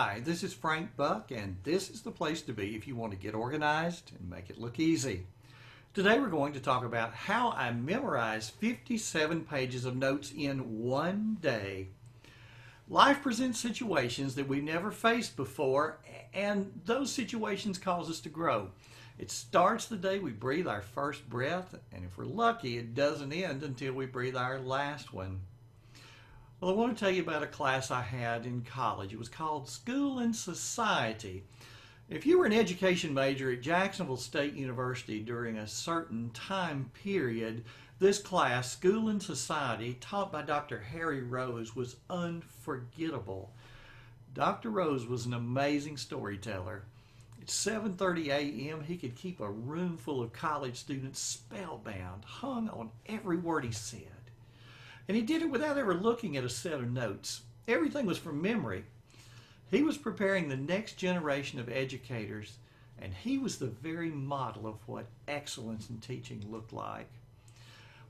Hi, this is Frank Buck, and this is the place to be if you want to get organized and make it look easy. Today we're going to talk about how I memorized 57 pages of notes in one day. Life presents situations that we've never faced before, and those situations cause us to grow. It starts the day we breathe our first breath, and if we're lucky, it doesn't end until we breathe our last one. Well, I want to tell you about a class I had in college. It was called School and Society. If you were an education major at Jacksonville State University during a certain time period, this class, School and Society, taught by Dr. Harry Rose, was unforgettable. Dr. Rose was an amazing storyteller. At 7:30 a.m., he could keep a room full of college students spellbound, hung on every word he said. And he did it without ever looking at a set of notes. Everything was from memory. He was preparing the next generation of educators, and he was the very model of what excellence in teaching looked like.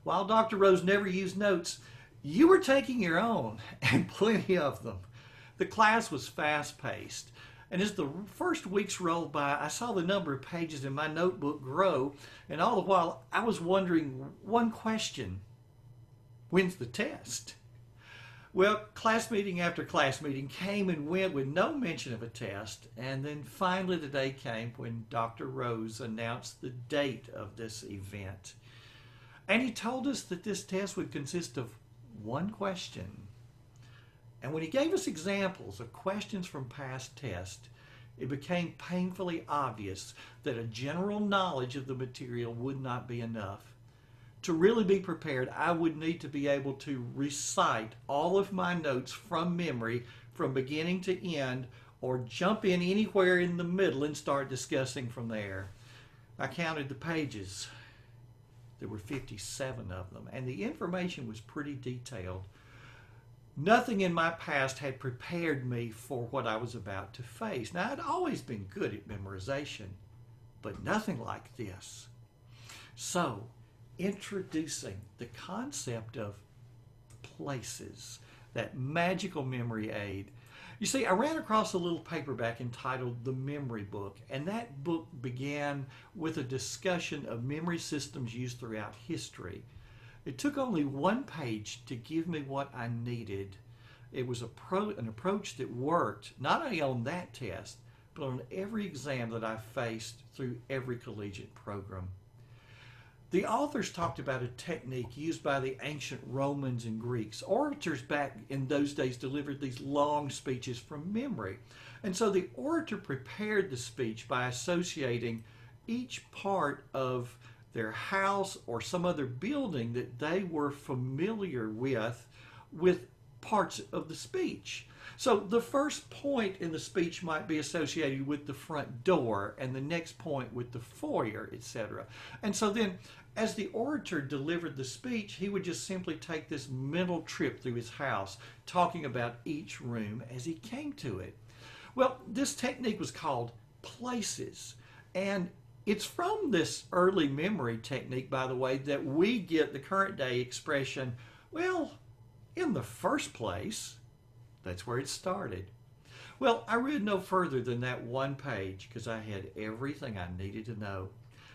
While Dr. Rose never used notes, you were taking your own, and plenty of them. The class was fast-paced, and as the first weeks rolled by, I saw the number of pages in my notebook grow, and all the while I was wondering one question: when's the test? Well, class meeting after class meeting came and went with no mention of a test, and then finally the day came when Dr. Rose announced the date of this event. And he told us that this test would consist of one question. And when he gave us examples of questions from past tests, it became painfully obvious that a general knowledge of the material would not be enough. To really be prepared, I would need to be able to recite all of my notes from memory from beginning to end, or jump in anywhere in the middle and start discussing from there. I counted the pages. There were 57 of them, and the information was pretty detailed. Nothing in my past had prepared me for what I was about to face. Now, I'd always been good at memorization, but nothing like this. So, introducing the concept of places, that magical memory aid. You see, I ran across a little paperback entitled The Memory Book, and that book began with a discussion of memory systems used throughout history. It took only one page to give me what I needed. It was an approach that worked not only on that test, but on every exam that I faced through every collegiate program. The authors talked about a technique used by the ancient Romans and Greeks. Orators back in those days delivered these long speeches from memory. And so the orator prepared the speech by associating each part of their house or some other building that they were familiar with parts of the speech. So the first point in the speech might be associated with the front door, and the next point with the foyer, etc. And so then, as the orator delivered the speech, he would just simply take this mental trip through his house, talking about each room as he came to it. Well, this technique was called places, and it's from this early memory technique, by the way, that we get the current day expression, well, in the first place. That's where it started. Well, I read no further than that one page because I had everything I needed to know.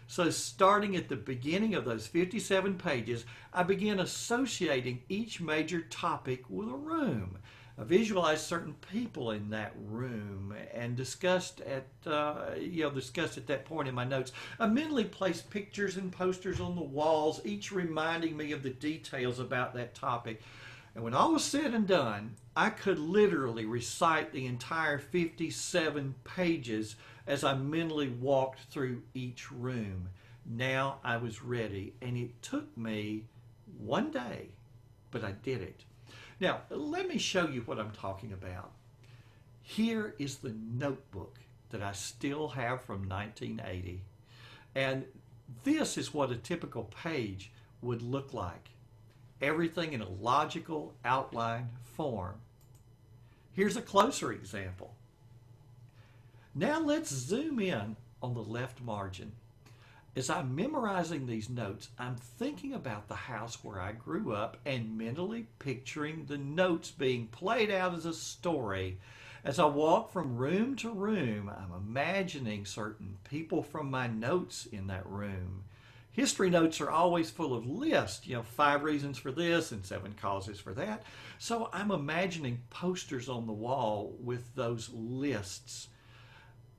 So starting at the beginning of those 57 pages, I began associating each major topic with a room. I visualized certain people in that room and discussed at that point in my notes. I mentally placed pictures and posters on the walls, each reminding me of the details about that topic. And when all was said and done, I could literally recite the entire 57 pages as I mentally walked through each room. Now I was ready, and it took me one day, but I did it. Now, let me show you what I'm talking about. Here is the notebook that I still have from 1980. And this is what a typical page would look like. Everything in a logical outline form. Here's a closer example. Now let's zoom in on the left margin. As I'm memorizing these notes, I'm thinking about the house where I grew up and mentally picturing the notes being played out as a story As I walk from room to room, I'm imagining certain people from my notes in that room. History notes are always full of lists, 5 reasons for this and 7 causes for that. So I'm imagining posters on the wall with those lists.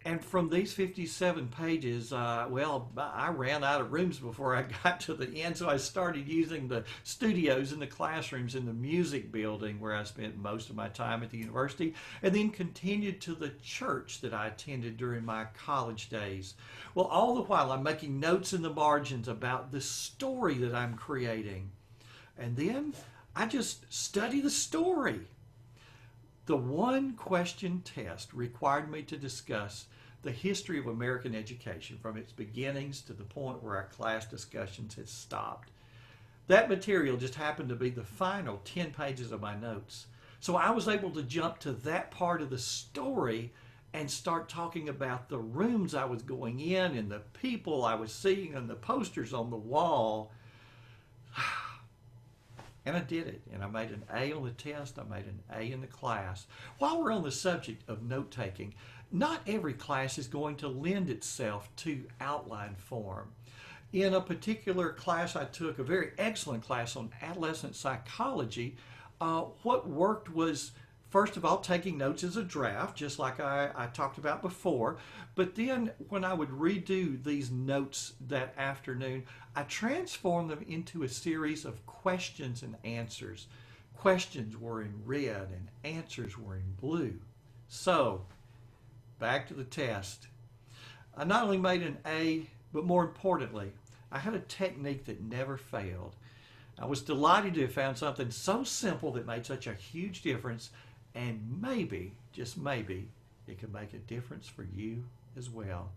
And from these 57 pages, I ran out of rooms before I got to the end, so I started using the studios and the classrooms in the music building where I spent most of my time at the university, and then continued to the church that I attended during my college days. Well, all the while I'm making notes in the margins about the story that I'm creating. And then I just study the story. The one question test required me to discuss the history of American education from its beginnings to the point where our class discussions had stopped. That material just happened to be the final 10 pages of my notes. So I was able to jump to that part of the story and start talking about the rooms I was going in and the people I was seeing and the posters on the wall. And I did it, and I made an A on the test, I made an A in the class. While we're on the subject of note-taking, not every class is going to lend itself to outline form. In a particular class I took, a very excellent class on adolescent psychology, what worked was, first of all, taking notes as a draft, just like I talked about before. But then when I would redo these notes that afternoon, I transformed them into a series of questions and answers. Questions were in red and answers were in blue. So, back to the test. I not only made an A, but more importantly, I had a technique that never failed. I was delighted to have found something so simple that made such a huge difference, and maybe, just maybe, it could make a difference for you as well.